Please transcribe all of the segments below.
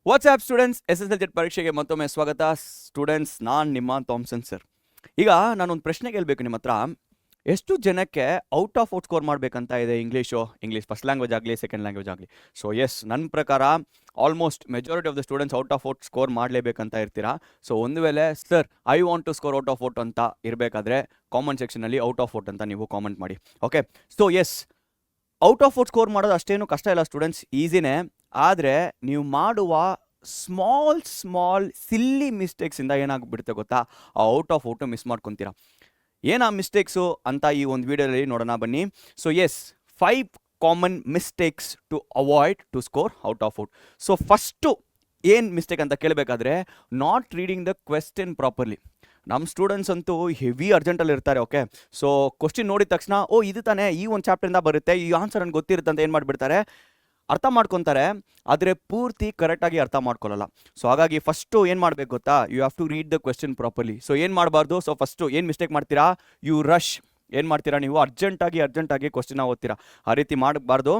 WhatsApp students SSLC ಪರೀಕ್ಷೆಗೆ ಮತ್ತೊಮ್ಮೆ ಸ್ವಾಗತ. ಸ್ಟೂಡೆಂಟ್ಸ್, ನಾನು ನಿಮ್ಮ ಥಾಮ್ಸನ್ ಸರ್. ಈಗ ನಾನೊಂದು ಪ್ರಶ್ನೆ ಕೇಳಬೇಕು ನಿಮ್ಮ ಹತ್ರ. ಎಷ್ಟು ಜನಕ್ಕೆ ಔಟ್ ಆಫ್ ಔಟ್ ಸ್ಕೋರ್ ಮಾಡಬೇಕಂತ ಇದೆ ಇಂಗ್ಲೀಷ್ ಫಸ್ಟ್ ಲ್ಯಾಂಗ್ವೇಜ್ ಆಗಲಿ ಸೆಕೆಂಡ್ ಲ್ಯಾಂಗ್ವೇಜ್ ಆಗಲಿ? ಸೊ ಎಸ್, ನನ್ನ ಪ್ರಕಾರ almost majority of the students out of out score ಮಾಡಲೇಬೇಕಂತ ಇರ್ತೀರಾ. ಸೊ ಒಂದು ವೇಳೆ sir I want to score out of out ಅಂತ ಇರಬೇಕಾದ್ರೆ ಕಾಮೆಂಟ್ ಸೆಕ್ಷನಲ್ಲಿ ಔಟ್ ಆಫ್ ಔಟ್ ಅಂತ ನೀವು ಕಾಮೆಂಟ್ ಮಾಡಿ. Okay, so yes, out of out score ಮಾಡೋದು ಅಷ್ಟೇನು ಕಷ್ಟ ಇಲ್ಲ ಸ್ಟೂಡೆಂಟ್ಸ್, ಈಸಿನೇ. ಆದರೆ ನೀವು ಮಾಡುವ ಸ್ಮಾಲ್ ಸಿಲ್ಲಿ ಮಿಸ್ಟೇಕ್ಸಿಂದ ಏನಾಗ್ಬಿಡುತ್ತೆ ಗೊತ್ತಾ, ಆ ಔಟ್ ಆಫ್ ಔಟು ಮಿಸ್ ಮಾಡ್ಕೊತೀರಾ. ಏನಾ ಮಿಸ್ಟೇಕ್ಸು ಅಂತ ಈ ಒಂದು ವಿಡಿಯೋದಲ್ಲಿ ನೋಡೋಣ ಬನ್ನಿ. So yes, 5 common mistakes to avoid to score out of out. So first ಏನು ಮಿಸ್ಟೇಕ್ ಅಂತ ಕೇಳಬೇಕಾದ್ರೆ, not reading the question properly. ನಮ್ಮ ಸ್ಟೂಡೆಂಟ್ಸ್ ಅಂತೂ ಹೆವಿ ಅರ್ಜೆಂಟಲ್ಲಿ ಇರ್ತಾರೆ. ಓಕೆ, ಸೊ ಕ್ವಶ್ಚನ್ ನೋಡಿದ ತಕ್ಷಣ ಇದು ತಾನೇ ಈ ಒಂದು ಚಾಪ್ಟರಿಂದ ಬರುತ್ತೆ, ಈ ಆನ್ಸರ್ ನನಗೆ ಗೊತ್ತಿರುತ್ತೆ ಅಂತ ಏನು ಮಾಡಿಬಿಡ್ತಾರೆ, ಅರ್ಥ ಮಾಡ್ಕೊತಾರೆ. ಆದರೆ ಪೂರ್ತಿ ಕರೆಕ್ಟಾಗಿ ಅರ್ಥ ಮಾಡ್ಕೊಳ್ಳಲ್ಲ. ಸೊ ಹಾಗಾಗಿ ಫಸ್ಟು ಏನು ಮಾಡಬೇಕು ಗೊತ್ತಾ, you have to read the question properly. So ಏನು ಮಾಡಬಾರ್ದು, ಸೊ ಫಸ್ಟು ಏನು ಮಿಸ್ಟೇಕ್ ಮಾಡ್ತೀರಾ, ಯು ರಶ್. ಏನು ಮಾಡ್ತೀರಾ ನೀವು, ಅರ್ಜೆಂಟಾಗಿ ಕ್ವಶ್ಚನ್ನ ಓದ್ತೀರಾ. ಆ ರೀತಿ ಮಾಡಬಾರ್ದು.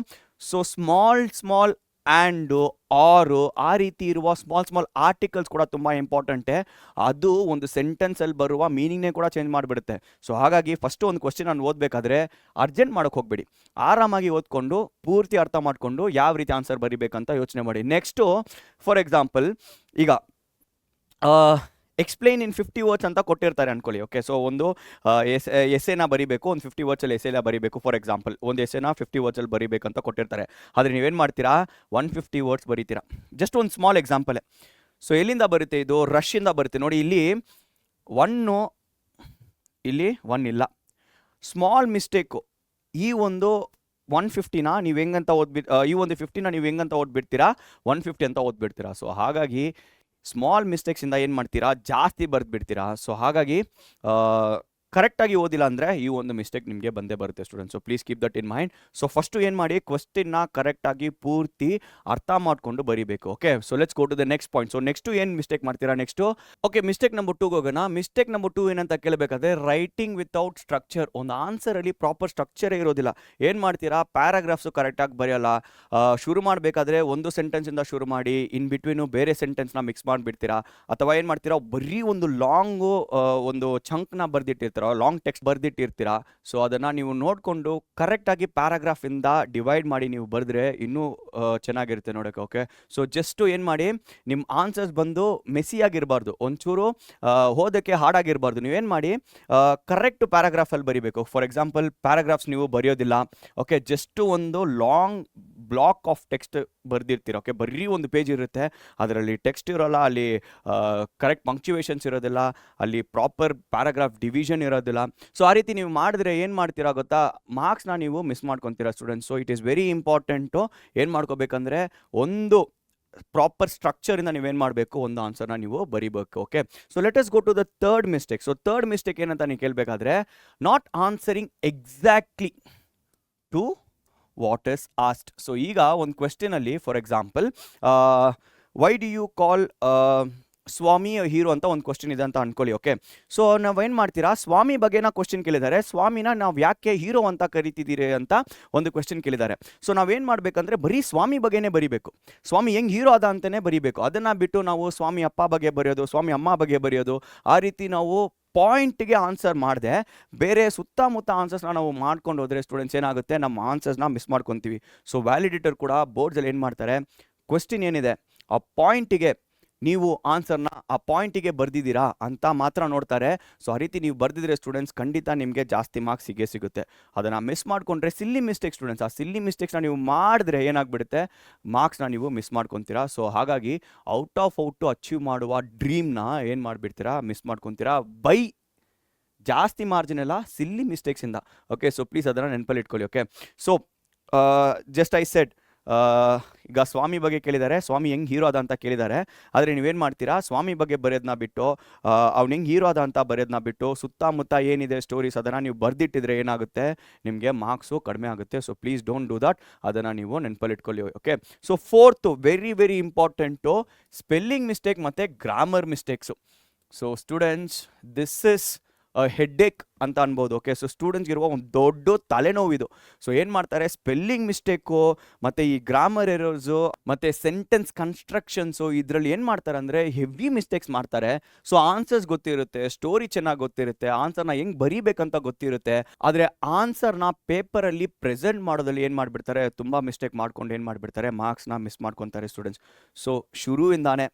ಸೊ ಸ್ಮಾಲ್ ಆ್ಯಂಡು ಆರು ಆ ರೀತಿ ಇರುವ ಸ್ಮಾಲ್ ಆರ್ಟಿಕಲ್ಸ್ ಕೂಡ ತುಂಬ ಇಂಪಾರ್ಟೆಂಟೇ. ಅದು ಒಂದು ಸೆಂಟೆನ್ಸಲ್ಲಿ ಬರುವ ಮೀನಿಂಗ್ನೇ ಕೂಡ ಚೇಂಜ್ ಮಾಡಿಬಿಡುತ್ತೆ. ಸೊ ಹಾಗಾಗಿ ಫಸ್ಟು ಒಂದು ಕ್ವಶ್ಚನ್ ನಾನು ಓದಬೇಕಾದ್ರೆ ಅರ್ಜೆಂಟ್ ಮಾಡೋಕ್ಕೆ ಹೋಗಬೇಡಿ, ಆರಾಮಾಗಿ ಓದ್ಕೊಂಡು ಪೂರ್ತಿ ಅರ್ಥ ಮಾಡಿಕೊಂಡು ಯಾವ ರೀತಿ ಆನ್ಸರ್ ಬರೀಬೇಕಂತ ಯೋಚನೆ ಮಾಡಿ. ನೆಕ್ಸ್ಟು, ಫಾರ್ ಎಕ್ಸಾಂಪಲ್, ಈಗ ಎಕ್ಸ್ಪ್ಲೈನ್ ಇನ್ 50 ವರ್ಡ್ಸ್ ಅಂತ ಕೊಟ್ಟಿರ್ತಾರೆ ಅನ್ಕೊಳ್ಳಿ. ಓಕೆ, ಸೊ ಒಂದು ಎಸ್ಸೆನ ಬರೀಬೇಕು, ಒಂದು 50 ವರ್ಡ್ಸಲ್ಲಿ ಎಸ್ಸೆನ ಬರೀಬೇಕು. ಫಾರ್ ಎಕ್ಸಾಂಪಲ್, ಒಂದು ಎಸ್ಸೆನ 50 ವರ್ಡ್ಸಲ್ಲಿ ಬರೀಬೇಕಂತ ಕೊಟ್ಟಿರ್ತಾರೆ. ಆದರೆ ನೀವೇನು ಮಾಡ್ತೀರಾ, 150 ವರ್ಡ್ಸ್ ಬರೀತೀರಾ. ಜಸ್ಟ್ ಒಂದು ಸ್ಮಾಲ್ ಎಕ್ಸಾಂಪಲೇ. ಸೊ ಎಲ್ಲಿಂದ ಬರುತ್ತೆ ಇದು, ರಶ್ಶಿಂದ ಬರುತ್ತೆ. ನೋಡಿ, ಇಲ್ಲಿ 1 ಇಲ್ಲ. Small mistake. ಈ ಒಂದು 150ನ ನೀವು ಹೆಂಗಂತ ಈ ಒಂದು 50ನ ನೀವು ಹೆಂಗಂತ ಓದ್ಬಿಡ್ತೀರಾ, 150 ಅಂತ ಓದ್ಬಿಡ್ತೀರಾ. ಸೊ ಹಾಗಾಗಿ ಸ್ಮಾಲ್ ಮಿಸ್ಟೇಕ್ಸಿಂದ ಏನು ಮಾಡ್ತೀರಾ, ಜಾಸ್ತಿ ಬರೆದ್ಬಿಡ್ತೀರಾ. ಸೊ ಹಾಗಾಗಿ ಕರೆಕ್ಟಾಗಿ ಓದಿಲ್ಲ ಅಂದರೆ ಈ ಒಂದು ಮಿಸ್ಟೇಕ್ ನಿಮಗೆ ಬಂದೇ ಬರುತ್ತೆ students. So please keep that in mind. So first ಏನು ಮಾಡಿ, ಕ್ವಶ್ಚನ್ನ ಕರೆಕ್ಟಾಗಿ ಪೂರ್ತಿ ಅರ್ಥ ಮಾಡಿಕೊಂಡು ಬರೀಬೇಕು. Okay, so let's go to the next point. So next ಏನು ಮಿಸ್ಟೇಕ್ ಮಾಡ್ತೀರಾ ನೆಕ್ಸ್ಟು. ಓಕೆ, ಮಿಸ್ಟೇಕ್ ನಂಬರ್ 2 ಹೋಗೋಣ. ಮಿಸ್ಟೇಕ್ ನಂಬರ್ 2 ಏನಂತ ಕೇಳಬೇಕಾದ್ರೆ, ರೈಟಿಂಗ್ ವಿತೌಟ್ ಸ್ಟ್ರಕ್ಚರ್. ಒಂದು ಆನ್ಸರಲ್ಲಿ ಪ್ರಾಪರ್ ಸ್ಟ್ರಕ್ಚರೇ ಇರೋದಿಲ್ಲ. ಏನು ಮಾಡ್ತೀರಾ, ಪ್ಯಾರಾಗ್ರಾಫ್ಸು ಕರೆಕ್ಟಾಗಿ ಬರೆಯೋಲ್ಲ. ಶುರು ಮಾಡಬೇಕಾದ್ರೆ ಒಂದು ಸೆಂಟೆನ್ಸಿಂದ ಶುರು ಮಾಡಿ ಇನ್ ಬಿಟ್ವೀನು ಬೇರೆ ಸೆಂಟೆನ್ಸ್ನ ಮಿಕ್ಸ್ ಮಾಡಿಬಿಡ್ತೀರಾ. ಅಥವಾ ಏನು ಮಾಡ್ತೀರಾ, ಬರೀ ಒಂದು ಲಾಂಗು ಒಂದು ಚಂಕ್ನ ಬರೆದಿಟ್ಟಿರ್ತೀರ, ಲಾಂಗ್ ಟೆಕ್ಸ್ಟ್ ಬರೆದಿಟ್ಟಿರ್ತೀರಾ. ಸೊ ಅದನ್ನು ನೀವು ನೋಡಿಕೊಂಡು ಕರೆಕ್ಟಾಗಿ ಪ್ಯಾರಾಗ್ರಾಫಿಂದ ಡಿವೈಡ್ ಮಾಡಿ ನೀವು ಬರೆದ್ರೆ ಇನ್ನೂ ಚೆನ್ನಾಗಿರುತ್ತೆ ನೋಡೋಕ್ಕೆ. ಓಕೆ, ಸೊ ಜಸ್ಟು ಏನು ಮಾಡಿ, ನಿಮ್ಮ ಆನ್ಸರ್ಸ್ ಬಂದು ಮೆಸ್ಸಿಯಾಗಿರಬಾರ್ದು, ಒಂಚೂರು ಓದೋಕ್ಕೆ ಹಾಡಾಗಿರಬಾರ್ದು. ನೀವೇನು ಮಾಡಿ, ಕರೆಕ್ಟ್ ಪ್ಯಾರಾಗ್ರಾಫಲ್ಲಿ ಬರೀಬೇಕು. ಫಾರ್ ಎಕ್ಸಾಂಪಲ್, ಪ್ಯಾರಾಗ್ರಾಫ್ಸ್ ನೀವು ಬರೆಯೋದಿಲ್ಲ. ಓಕೆ, ಜಸ್ಟು ಒಂದು ಲಾಂಗ್ ಬ್ಲಾಕ್ ಆಫ್ ಟೆಕ್ಸ್ಟ್ ಬರೆದಿರ್ತೀರ. ಓಕೆ, ಬರೀ ಒಂದು ಪೇಜ್ ಇರುತ್ತೆ, ಅದರಲ್ಲಿ ಟೆಕ್ಸ್ಟ್ ಇರೋಲ್ಲ, ಅಲ್ಲಿ ಕರೆಕ್ಟ್ ಪಂಕ್ಚುವೇಷನ್ಸ್ ಇರೋದಿಲ್ಲ, ಅಲ್ಲಿ ಪ್ರಾಪರ್ ಪ್ಯಾರಾಗ್ರಾಫ್ ಡಿವಿಷನ್ ಇರೋದಿಲ್ಲ. ಸೊ ಆ ರೀತಿ ನೀವು ಮಾಡಿದ್ರೆ ಏನು ಮಾಡ್ತೀರಾ ಗೊತ್ತಾ, ಮಾರ್ಕ್ಸ್ನ ನೀವು ಮಿಸ್ ಮಾಡ್ಕೊತೀರಾ students. So it is very important. ಏನು ಮಾಡ್ಕೋಬೇಕಂದ್ರೆ, ಒಂದು ಪ್ರಾಪರ್ ಸ್ಟ್ರಕ್ಚರಿಂದ ನೀವೇನು ಮಾಡಬೇಕು, ಒಂದು ಆನ್ಸರ್ನ ನೀವು ಬರೀಬೇಕು. Okay, so let us go to the third mistake. So third mistake ಏನಂತ ನೀವು ಕೇಳಬೇಕಾದ್ರೆ, not answering exactly to what is asked. So ಈಗ ಒಂದು ಕ್ವೆಶ್ಚನಲ್ಲಿ, for example, why do you call Swami hero ಅಂತ ಒಂದು ಕ್ವಶನ್ ಇದೆ ಅಂತ ಅನ್ಕೊಳ್ಳಿ. ಓಕೆ, ಸೊ ನಾವೇನು ಮಾಡ್ತೀರಾ, ಸ್ವಾಮಿ ಬಗ್ಗೆನ ಕ್ವಶನ್ ಕೇಳಿದ್ದಾರೆ, ಸ್ವಾಮಿನ ನಾವು ಯಾಕೆ ಹೀರೋ ಅಂತ ಕರಿತಿದ್ದೀರಿ ಅಂತ ಒಂದು ಕ್ವಶನ್ ಕೇಳಿದ್ದಾರೆ. ಸೊ ನಾವೇನು ಮಾಡಬೇಕಂದ್ರೆ, ಬರೀ ಸ್ವಾಮಿ ಬಗ್ಗೆನೇ ಬರೀಬೇಕು, ಸ್ವಾಮಿ ಹೆಂಗೆ ಹೀರೋ ಅದ ಅಂತಲೇ ಬರೀಬೇಕು. ಅದನ್ನು ಬಿಟ್ಟು ನಾವು ಸ್ವಾಮಿ ಅಪ್ಪ ಬಗ್ಗೆ ಬರೆಯೋದು, ಸ್ವಾಮಿ ಅಮ್ಮ ಬಗ್ಗೆ ಬರೆಯೋದು, ಆ ರೀತಿ ನಾವು ಪಾಯಿಂಟ್ಗೆ ಆನ್ಸರ್ ಮಾಡಿದೆ ಬೇರೆ ಸುತ್ತಮುತ್ತ ಆನ್ಸರ್ಸ್ನ ನಾವು ಮಾಡ್ಕೊಂಡು ಹೋದರೆ ಸ್ಟೂಡೆಂಟ್ಸ್ ಏನಾಗುತ್ತೆ, ನಮ್ಮ ಆನ್ಸರ್ಸ್ನ ಮಿಸ್ ಮಾಡ್ಕೊತೀವಿ. ಸೊ ವ್ಯಾಲಿಡೇಟರ್ ಕೂಡ ಬೋರ್ಡ್ಸಲ್ಲಿ ಏನು ಮಾಡ್ತಾರೆ, ಕ್ವೆಶ್ಚನ್ ಏನಿದೆ ಆ ಪಾಯಿಂಟಿಗೆ ನೀವು ಆನ್ಸರ್ನ ಆ ಪಾಯಿಂಟಿಗೆ ಬರೆದಿದ್ದೀರಾ ಅಂತ ಮಾತ್ರ ನೋಡ್ತಾರೆ. ಸೊ ಆ ರೀತಿ ನೀವು ಬರೆದಿದ್ರೆ ಸ್ಟೂಡೆಂಟ್ಸ್ ಖಂಡಿತ ನಿಮಗೆ ಜಾಸ್ತಿ ಮಾರ್ಕ್ಸ್ ಸಿಗುತ್ತೆ. ಅದನ್ನು ಮಿಸ್ ಮಾಡಿಕೊಂಡ್ರೆ ಸಿಲ್ಲಿ ಮಿಸ್ಟೇಕ್ ಸ್ಟೂಡೆಂಟ್ಸ್, ಆ ಸಿಲ್ಲಿ ಮಿಸ್ಟೇಕ್ಸ್ನ ನೀವು ಮಾಡಿದ್ರೆ ಏನಾಗ್ಬಿಡುತ್ತೆ, ಮಾರ್ಕ್ಸ್ನ ನೀವು ಮಿಸ್ ಮಾಡ್ಕೊತೀರಾ. ಸೊ ಹಾಗಾಗಿ ಔಟ್ ಆಫ್ ಔಟು ಅಚೀವ್ ಮಾಡುವ ಡ್ರೀಮ್ನ ಏನು ಮಾಡಿಬಿಡ್ತೀರಾ, ಮಿಸ್ ಮಾಡ್ಕೊತೀರಾ ಬೈ ಜಾಸ್ತಿ ಮಾರ್ಜಿನ್ ಎಲ್ಲ ಸಿಲ್ಲಿ ಮಿಸ್ಟೇಕ್ಸಿಂದ. ಓಕೆ, ಸೊ ಪ್ಲೀಸ್ ಅದನ್ನು ನೆನಪಲ್ಲಿ ಇಟ್ಕೊಳ್ಳಿ. Okay, so just I said, ಈಗ ಸ್ವಾಮಿ ಬಗ್ಗೆ ಕೇಳಿದ್ದಾರೆ, ಸ್ವಾಮಿ ಹೆಂಗೆ ಹೀರೋ ಅದ ಅಂತ ಕೇಳಿದ್ದಾರೆ. ಆದರೆ ನೀವೇನು ಮಾಡ್ತೀರಾ, ಸ್ವಾಮಿ ಬಗ್ಗೆ ಬರೆಯೋದನ್ನ ಬಿಟ್ಟು, ಅವ್ನು ಹೆಂಗೆ ಹೀರೋ ಅದ ಅಂತ ಬರೆಯೋದನ್ನ ಬಿಟ್ಟು ಸುತ್ತಮುತ್ತ ಏನಿದೆ ಸ್ಟೋರೀಸ್ ಅದನ್ನು ನೀವು ಬರೆದಿಟ್ಟಿದ್ರೆ ಏನಾಗುತ್ತೆ, ನಿಮಗೆ ಮಾರ್ಕ್ಸು ಕಡಿಮೆ ಆಗುತ್ತೆ. So please don't do that, ಅದನ್ನು ನೀವು ನೆನಪಲ್ಲಿ ಇಟ್ಕೊಳ್ಳಿ. Okay, so fourth very important, spelling mistake ಮತ್ತು grammar mistakes. So students, this is headache ಅಂತ ಅನ್ಬೋದು. ಓಕೆ, ಸೊ ಸ್ಟೂಡೆಂಟ್ಸ್ಗಿರುವ ಒಂದು ದೊಡ್ಡ ತಲೆನೋವಿದು. ಸೊ ಏನು ಮಾಡ್ತಾರೆ, ಸ್ಪೆಲ್ಲಿಂಗ್ ಮಿಸ್ಟೇಕು ಮತ್ತು ಈ ಗ್ರಾಮರ್ ಎರರ್ಸು ಮತ್ತು ಸೆಂಟೆನ್ಸ್ ಕನ್ಸ್ಟ್ರಕ್ಷನ್ಸು ಇದರಲ್ಲಿ ಏನು ಮಾಡ್ತಾರೆ ಅಂದರೆ ಹೆವಿ ಮಿಸ್ಟೇಕ್ಸ್ ಮಾಡ್ತಾರೆ. ಸೊ ಆನ್ಸರ್ಸ್ ಗೊತ್ತಿರುತ್ತೆ, ಸ್ಟೋರಿ ಚೆನ್ನಾಗಿ ಗೊತ್ತಿರುತ್ತೆ, ಆನ್ಸರ್ನ ಹೆಂಗೆ ಬರೀಬೇಕಂತ ಗೊತ್ತಿರುತ್ತೆ, ಆದರೆ ಆನ್ಸರ್ನ ಪೇಪರಲ್ಲಿ ಪ್ರೆಸೆಂಟ್ ಮಾಡೋದಲ್ಲಿ ಏನು ಮಾಡಿಬಿಡ್ತಾರೆ, ತುಂಬ ಮಿಸ್ಟೇಕ್ ಮಾಡ್ಕೊಂಡು ಏನು ಮಾಡಿಬಿಡ್ತಾರೆ, ಮಾರ್ಕ್ಸ್ನ ಮಿಸ್ ಮಾಡ್ಕೊತಾರೆ ಸ್ಟೂಡೆಂಟ್ಸ್. ಸೊ ಶುರುವಿಂದಾನೇ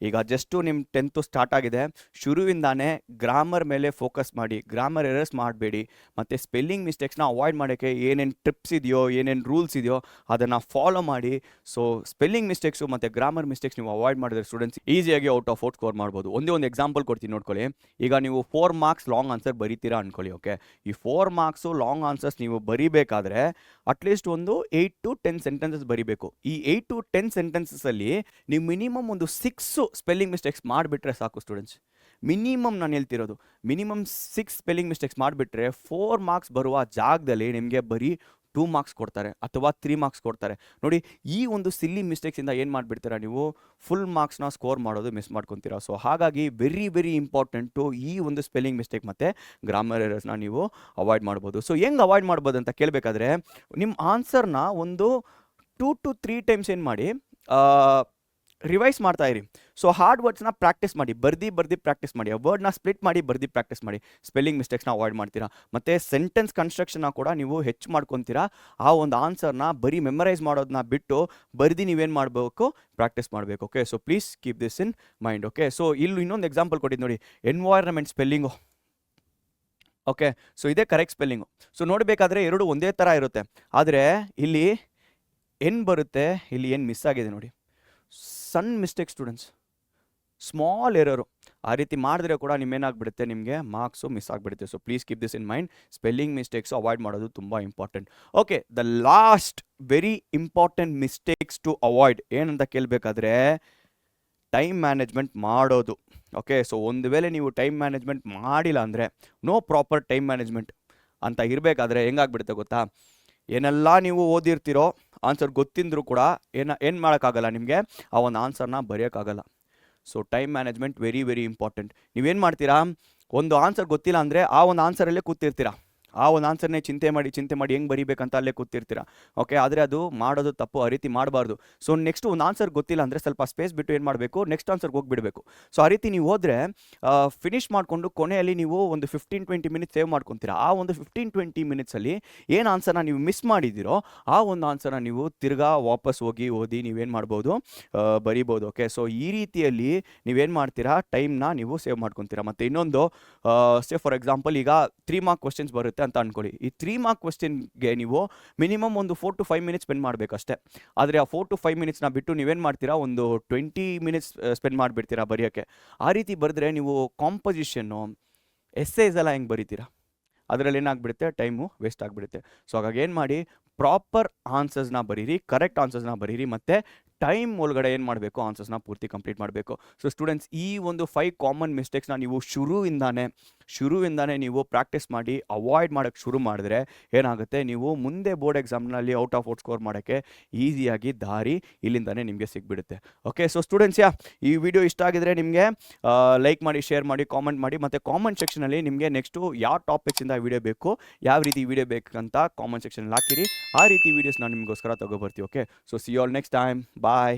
ಈಗ ಜಸ್ಟು ನಿಮ್ಮ 10th ಸ್ಟಾರ್ಟ್ ಆಗಿದೆ, ಶುರುವಿಂದಾನೇ ಗ್ರಾಮರ್ ಮೇಲೆ ಫೋಕಸ್ ಮಾಡಿ, ಗ್ರಾಮರ್ ಎರರ್ಸ್ ಮಾಡಬೇಡಿ, ಮತ್ತು ಸ್ಪೆಲ್ಲಿಂಗ್ ಮಿಸ್ಟೇಕ್ಸ್ನ ಅವಾಯ್ಡ್ ಮಾಡೋಕ್ಕೆ ಏನೇನು ಟ್ರಿಪ್ಸ್ ಇದೆಯೋ, ಏನೇನು ರೂಲ್ಸ್ ಇದೆಯೋ ಅದನ್ನು ಫಾಲೋ ಮಾಡಿ. ಸೊ ಸ್ಪೆಲ್ಲಿಂಗ್ ಮಿಸ್ಟೇಕ್ಸು ಮತ್ತು ಗ್ರಾಮರ್ ಮಿಸ್ಟೇಕ್ಸ್ ನೀವು ಅವಾಯ್ಡ್ ಮಾಡಿದ್ರೆ ಸ್ಟೂಡೆಂಟ್ಸ್ ಈಸಿಯಾಗಿ ಔಟ್ ಆಫ್ 4 ಸ್ಕೋರ್ ಮಾಡ್ಬೋದು. ಒಂದೇ ಒಂದು ಎಕ್ಸಾಂಪಲ್ ಕೊಡ್ತೀನಿ ನೋಡ್ಕೊಳ್ಳಿ. ಈಗ ನೀವು 4 ಮಾರ್ಕ್ಸ್ ಲಾಂಗ್ ಆನ್ಸರ್ ಬರೀತೀರಾ ಅಂದ್ಕೊಳ್ಳಿ. ಓಕೆ, ಈ 4 ಮಾರ್ಕ್ಸು ಲಾಂಗ್ ಆನ್ಸರ್ಸ್ ನೀವು ಬರೀಬೇಕಾದ್ರೆ ಅಟ್ಲೀಸ್ಟ್ ಒಂದು 8 to 10 ಸೆಂಟೆನ್ಸಸ್ ಬರೀಬೇಕು. ಈ 8 to 10 ಸೆಂಟೆನ್ಸಸಲ್ಲಿ ನೀವು ಮಿನಿಮಮ್ ಒಂದು 6 ಸ್ಪೆಲ್ಲಿಂಗ್ ಮಿಸ್ಟೇಕ್ಸ್ ಮಾಡಿಬಿಟ್ರೆ ಸಾಕು ಸ್ಟೂಡೆಂಟ್ಸ್. ಮಿನಿಮಮ್ ನಾನು ಹೇಳ್ತಿರೋದು, ಮಿನಿಮಮ್ 6 ಸ್ಪೆಲ್ಲಿಂಗ್ ಮಿಸ್ಟೇಕ್ಸ್ ಮಾಡಿಬಿಟ್ರೆ 4 ಮಾರ್ಕ್ಸ್ ಬರುವ ಜಾಗದಲ್ಲಿ ನಿಮಗೆ ಬರೀ 2 ಮಾರ್ಕ್ಸ್ ಕೊಡ್ತಾರೆ ಅಥವಾ 3 ಮಾರ್ಕ್ಸ್ ಕೊಡ್ತಾರೆ. ನೋಡಿ, ಈ ಒಂದು ಸಿಲ್ಲಿ ಮಿಸ್ಟೇಕ್ಸಿಂದ ಏನು ಮಾಡಿಬಿಡ್ತೀರಾ, ನೀವು ಫುಲ್ ಮಾರ್ಕ್ಸ್ನ ಸ್ಕೋರ್ ಮಾಡೋದು ಮಿಸ್ ಮಾಡ್ಕೊತೀರಾ. ಸೊ ಹಾಗಾಗಿ ವೆರಿ ಇಂಪಾರ್ಟೆಂಟು ಈ ಒಂದು ಸ್ಪೆಲ್ಲಿಂಗ್ ಮಿಸ್ಟೇಕ್ ಮತ್ತು ಗ್ರಾಮರ್ ಎರರ್ಸ್ನ ನೀವು ಅವಾಯ್ಡ್ ಮಾಡ್ಬೋದು. ಸೊ ಹೆಂಗೆ ಅವಾಯ್ಡ್ ಮಾಡ್ಬೋದು ಅಂತ ಕೇಳಬೇಕಾದ್ರೆ ನಿಮ್ಮ ಆನ್ಸರ್ನ ಒಂದು 2 to 3 ಟೈಮ್ಸ್ ಏನು ಮಾಡಿ ರಿವೈಸ್ ಮಾಡ್ತಾ ಇರಿ. ಸೊ ಹಾರ್ಡ್ ವರ್ಡ್ಸ್ನ ಪ್ರಾಕ್ಟೀಸ್ ಮಾಡಿ, ಬರ್ದು ಪ್ರಾಕ್ಟೀಸ್ ಮಾಡಿ, ಆ ವರ್ಡ್ನ ಸ್ಪ್ಲಿಟ್ ಮಾಡಿ ಬರ್ದು ಪ್ರಾಕ್ಟೀಸ್ ಮಾಡಿ. ಸ್ಪೆಲ್ಲಿಂಗ್ ಮಿಸ್ಟೇಕ್ಸ್ನ ಅವಾಯ್ಡ್ ಮಾಡ್ತೀರಾ, ಮತ್ತು ಸೆಂಟೆನ್ಸ್ ಕನ್ಸ್ಟ್ರಕ್ಷನ್ನ ಕೂಡ ನೀವು ಹೆಚ್ಚು ಮಾಡ್ಕೊತೀರಾ. ಆ ಒಂದು ಆನ್ಸರ್ನ ಬರೀ ಮೆಮರೈಸ್ ಮಾಡೋದನ್ನ ಬಿಟ್ಟು ಬರ್ದು ನೀವೇನು ಮಾಡಬೇಕು, ಪ್ರಾಕ್ಟೀಸ್ ಮಾಡಬೇಕು. Okay, so please keep this in mind. Okay, so ಇಲ್ಲಿ ಇನ್ನೊಂದು ಎಕ್ಸಾಂಪಲ್ ಕೊಟ್ಟಿದ್ದು ನೋಡಿ, ಎನ್ವೈರನ್ಮೆಂಟ್ ಸ್ಪೆಲ್ಲಿಂಗು. ಓಕೆ, ಸೊ ಇದೇ ಕರೆಕ್ಟ್ ಸ್ಪೆಲ್ಲಿಂಗು. ಸೊ ನೋಡಬೇಕಾದ್ರೆ ಎರಡು ಒಂದೇ ಥರ ಇರುತ್ತೆ, ಆದರೆ ಇಲ್ಲಿ ಎನ್ ಬರುತ್ತೆ, ಇಲ್ಲಿ ಏನು ಮಿಸ್ ಆಗಿದೆ ನೋಡಿ, ಸಣ್ಣ ಮಿಸ್ಟೇಕ್ ಸ್ಟೂಡೆಂಟ್ಸ್, ಸ್ಮಾಲ್ ಎರರು. ಆ ರೀತಿ ಮಾಡಿದ್ರೆ ಕೂಡ ನಿಮ್ಮೇನಾಗ್ಬಿಡುತ್ತೆ, ನಿಮಗೆ ಮಾರ್ಕ್ಸು ಮಿಸ್ ಆಗಿಬಿಡುತ್ತೆ. So please keep this in mind. Spelling mistakes avoid ಮಾಡೋದು ತುಂಬ important. Okay, the last very important mistakes to avoid ಏನಂತ ಕೇಳಬೇಕಾದ್ರೆ ಟೈಮ್ ಮ್ಯಾನೇಜ್ಮೆಂಟ್ ಮಾಡೋದು. ಓಕೆ, ಸೊ ಒಂದು ವೇಳೆ ನೀವು ಟೈಮ್ ಮ್ಯಾನೇಜ್ಮೆಂಟ್ ಮಾಡಿಲ್ಲ ಅಂದರೆ, ನೋ ಪ್ರಾಪರ್ ಟೈಮ್ ಮ್ಯಾನೇಜ್ಮೆಂಟ್ ಅಂತ ಇರಬೇಕಾದ್ರೆ ಹೆಂಗಾಗ್ಬಿಡುತ್ತೆ ಗೊತ್ತಾ, ಏನೆಲ್ಲ ನೀವು ಓದಿರ್ತೀರೋ ಆನ್ಸರ್ ಗೊತ್ತಿದ್ರೂ ಕೂಡ ಏನು ಮಾಡೋಕ್ಕಾಗಲ್ಲ, ನಿಮಗೆ ಆ ಒಂದು ಆನ್ಸರ್ನ ಬರೆಯೋಕ್ಕಾಗಲ್ಲ. So time management very important. ನೀವೇನು ಮಾಡ್ತೀರಾ, ಒಂದು ಆನ್ಸರ್ ಗೊತ್ತಿಲ್ಲ ಅಂದರೆ ಆ ಒಂದು ಆನ್ಸರಲ್ಲೇ ಕೂತಿರ್ತೀರಾ, ಆ ಒಂದು ಆನ್ಸರ್ನೇ ಚಿಂತೆ ಮಾಡಿ ಹೆಂಗೆ ಬರೀಬೇಕಂತ ಅಲ್ಲೇ ಕೂತಿರ್ತೀರಾ. ಓಕೆ, ಆದರೆ ಅದು ಮಾಡೋದು ತಪ್ಪು, ಆ ರೀತಿ ಮಾಡಬಾರ್ದು. ಸೊ ನೆಕ್ಸ್ಟ್ ಒಂದು ಆನ್ಸರ್ ಗೊತ್ತಿಲ್ಲ ಅಂದರೆ ಸ್ವಲ್ಪ ಸ್ಪೇಸ್ ಬಿಟ್ಟು ಏನು ಮಾಡಬೇಕು, ನೆಕ್ಸ್ಟ್ ಆನ್ಸರ್ಗೆ ಹೋಗಿಬಿಡಬೇಕು. ಸೊ ಆ ರೀತಿ ನೀವು ಹೋದರೆ ಫಿನಿಷ್ ಮಾಡಿಕೊಂಡು ಕೊನೆಯಲ್ಲಿ ನೀವು ಒಂದು 15-20 ಮಿನಿಟ್ಸ್ ಸೇವ್ ಮಾಡ್ಕೊತೀರಾ. ಆ ಒಂದು 15-20 ಮಿನಿಟ್ಸಲ್ಲಿ ಏನು ಆನ್ಸರ್ನ ನೀವು ಮಿಸ್ ಮಾಡಿದ್ದೀರೋ ಆ ಒಂದು ಆನ್ಸರ್ನ ನೀವು ತಿರ್ಗಾ ವಾಪಸ್ ಹೋಗಿ ಓದಿ ನೀವೇನು ಮಾಡ್ಬೋದು, ಬರಿಬೋದು. ಓಕೆ, ಸೊ ಈ ರೀತಿಯಲ್ಲಿ ನೀವೇನು ಮಾಡ್ತೀರಾ, ಟೈಮ್ನ ನೀವು ಸೇವ್ ಮಾಡ್ಕೊತೀರಾ. ಮತ್ತು ಇನ್ನೊಂದು, ಸೇ ಫಾರ್ ಎಕ್ಸಾಂಪಲ್ ಈಗ 3 ಮಾರ್ಕ್ ಕ್ವಶನ್ಸ್ ಬರುತ್ತೆ ಅಂತ ಅನ್ಕೊಳ್ಳಿ. ಈ 3 ಮಾರ್ಕ್ ಕ್ವಶನ್ಗೆ ನೀವು ಮಿನಿಮಮ್ ಒಂದು 4 to 5 ಮಿನಿಟ್ಸ್ ಸ್ಪೆಂಡ್ ಮಾಡಬೇಕಷ್ಟೇ. ಆದರೆ ಆ 4 to 5 ಮಿನಿಟ್ಸ್ನ ಬಿಟ್ಟು ನೀವೇನು ಮಾಡ್ತೀರಾ, ಒಂದು 20 ಮಿನಿಟ್ಸ್ ಸ್ಪೆಂಡ್ ಮಾಡಿಬಿಡ್ತೀರಾ ಬರೆಯೋಕ್ಕೆ. ಆ ರೀತಿ ಬರೆದ್ರೆ ನೀವು ಕಾಂಪೋಸಿಷನ್ನು, ಎಸ್ಸೇಸ್ ಎಲ್ಲ ಹೆಂಗೆ ಬರೀತೀರಾ, ಅದರಲ್ಲಿ ಏನಾಗ್ಬಿಡುತ್ತೆ, ಟೈಮು ವೇಸ್ಟ್ ಆಗಿಬಿಡುತ್ತೆ. ಸೊ ಹಾಗಾಗಿ ಏನು ಮಾಡಿ, ಪ್ರಾಪರ್ ಆನ್ಸರ್ಸ್ನ ಬರೀರಿ, ಕರೆಕ್ಟ್ ಆನ್ಸರ್ಸ್ನ ಬರೀರಿ, ಮತ್ತು ಟೈಮ್ ಒಳಗಡೆ ಏನು ಮಾಡಬೇಕು, ಆನ್ಸರ್ಸ್ನ ಪೂರ್ತಿ ಕಂಪ್ಲೀಟ್ ಮಾಡಬೇಕು. ಸೊ ಸ್ಟೂಡೆಂಟ್ಸ್, ಈ ಒಂದು 5 ಕಾಮನ್ ಮಿಸ್ಟೇಕ್ಸ್ನ ನೀವು ಶುರುವಿಂದಾನೇ ನೀವು ಪ್ರಾಕ್ಟೀಸ್ ಮಾಡಿ ಅವಾಯ್ಡ್ ಮಾಡೋಕ್ಕೆ ಶುರು ಮಾಡಿದ್ರೆ ಏನಾಗುತ್ತೆ, ನೀವು ಮುಂದೆ ಬೋರ್ಡ್ ಎಕ್ಸಾಮ್ನಲ್ಲಿ ಔಟ್ ಆಫ್ 4 ಸ್ಕೋರ್ ಮಾಡೋಕ್ಕೆ ಈಸಿಯಾಗಿ ದಾರಿ ಇಲ್ಲಿಂದಾನೇ ನಿಮಗೆ ಸಿಗ್ಬಿಡುತ್ತೆ. ಓಕೆ, ಸೊ ಸ್ಟೂಡೆಂಟ್ಸ್, ಈ ವಿಡಿಯೋ ಇಷ್ಟ ಆಗಿದ್ರೆ ನಿಮಗೆ ಲೈಕ್ ಮಾಡಿ, ಶೇರ್ ಮಾಡಿ, ಕಾಮೆಂಟ್ ಮಾಡಿ, ಮತ್ತು ಕಾಮೆಂಟ್ ಸೆಕ್ಷನಲ್ಲಿ ನಿಮಗೆ ನೆಕ್ಸ್ಟು ಯಾವ ಟಾಪಿಕ್ಸಿಂದ ವಿಡಿಯೋ ಬೇಕು, ಯಾವ ರೀತಿ ವಿಡಿಯೋ ಬೇಕಂತ ಕಾಮೆಂಟ್ ಸೆಕ್ಷನಲ್ಲಿ ಹಾಕಿರಿ. ಆ ರೀತಿ ವೀಡಿಯೋಸ್ ನಾನು ನಿಮಗೋಸ್ಕರ ತಗೊಬರ್ತೀವಿ. Okay, so see you all next time. Bye.